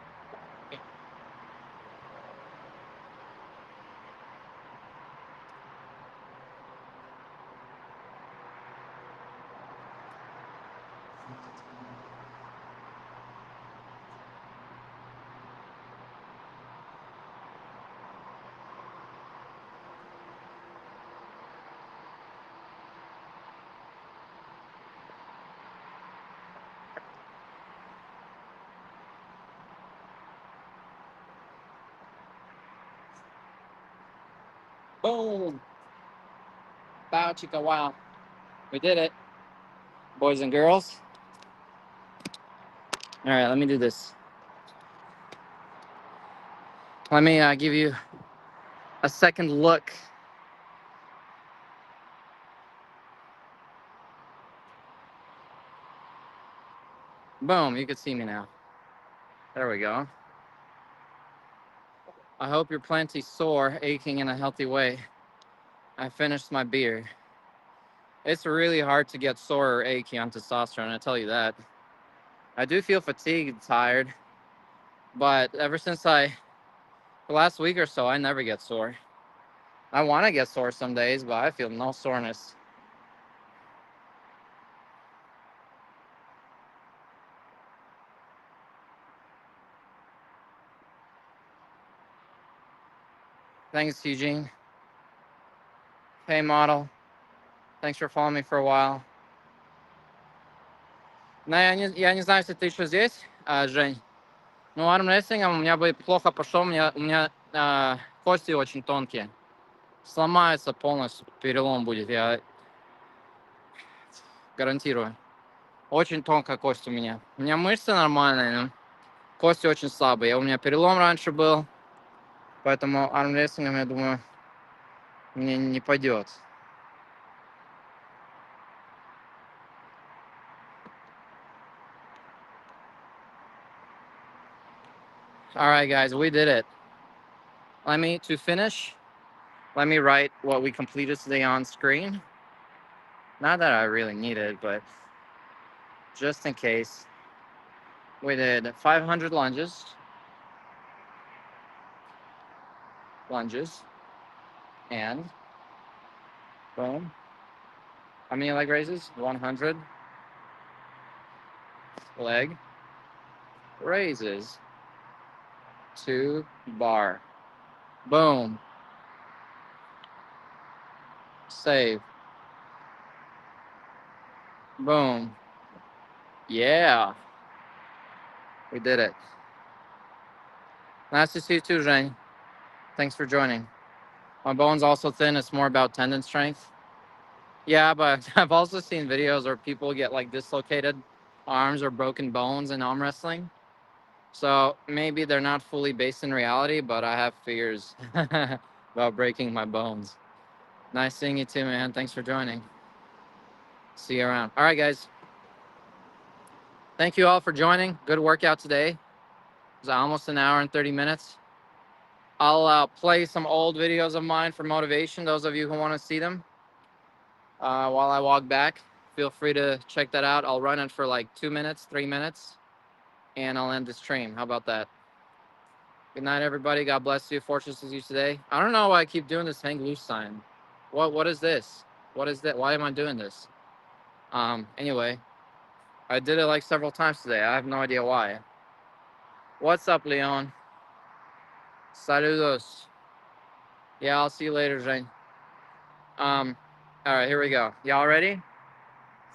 boom. Bow, chicka, wow. We did it, boys and girls. All right, let me do this. Let me give you a second look. Boom, you can see me now. There we go. I hope you're plenty sore, aching in a healthy way. I finished my beer. It's really hard to get sore or achy on testosterone, I tell you that. I do feel fatigued, tired, but ever since the last week or so, I never get sore. I want to get sore some days, but I feel no soreness. Thanks, Eugene. Hey, model. Thanks for following me for a while. Я не знаю, если ты еще здесь, Жень. Ну, армрестлингом у меня бы плохо пошел, у меня кости очень тонкие. Сломается полностью, перелом будет, я гарантирую. Очень тонкая кость у меня. У меня мышцы нормальные, но кости очень слабые. У меня перелом раньше был, поэтому армрестлингом, я думаю, мне не пойдет. All right, guys, we did it. To finish, let me write what we completed today on screen. Not that I really need it, but just in case. We did 500 lunges, and boom. How many leg raises? 100 leg raises. 2 bar. Boom. Save. Boom. Yeah. We did it. Nice to see you too, Zheng. Thanks for joining. My bone's also thin. It's more about tendon strength. Yeah, but I've also seen videos where people get like dislocated arms or broken bones in arm wrestling. So maybe they're not fully based in reality, but I have fears about breaking my bones. Nice seeing you too, man. Thanks for joining. See you around. All right, guys. Thank you all for joining. Good workout today. It was almost an hour and 30 minutes. I'll play some old videos of mine for motivation, those of you who want to see them. While I walk back, feel free to check that out. I'll run it for like 2 minutes, 3 minutes, and I'll end the stream. How about that? Good night, everybody. God bless you. Fortress is you today. I don't know why I keep doing this hang loose sign. What is this? What is that? Why am I doing this? Anyway, I did it like several times today. I have no idea why. What's up, Leon? Saludos. Yeah, I'll see you later, Zhang. All right, here we go. Y'all ready?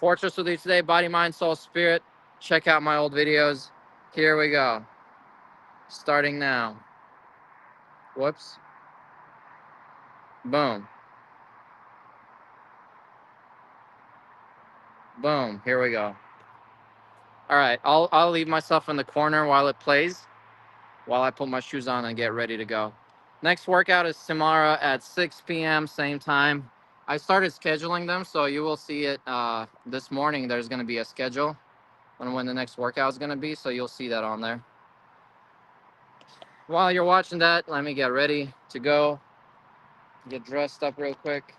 Fortress with you today, body, mind, soul, spirit. Check out my old videos. Here we go. Starting now. Whoops. Boom. Boom. Here we go. All right, I'll leave myself in the corner while it plays, while I put my shoes on and get ready to go. Next workout is tomorrow at 6 p.m. same time. I started scheduling them, so you will see it this morning. There's going to be a schedule on when the next workout is going to be, so you'll see that on there. While you're watching that, let me get ready to go. Get dressed up real quick.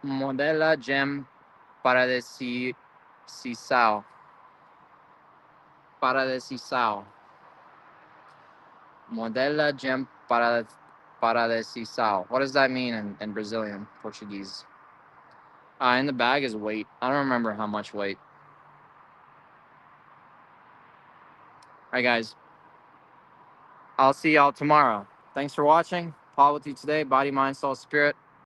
Modela gem paradisíaco. Paradisíaco. Modela gem paradisíaco. What does that mean in Brazilian Portuguese? In the bag is weight. I don't remember how much weight. All right, guys. I'll see y'all tomorrow. Thanks for watching. Paul with you today. Body, mind, soul, spirit.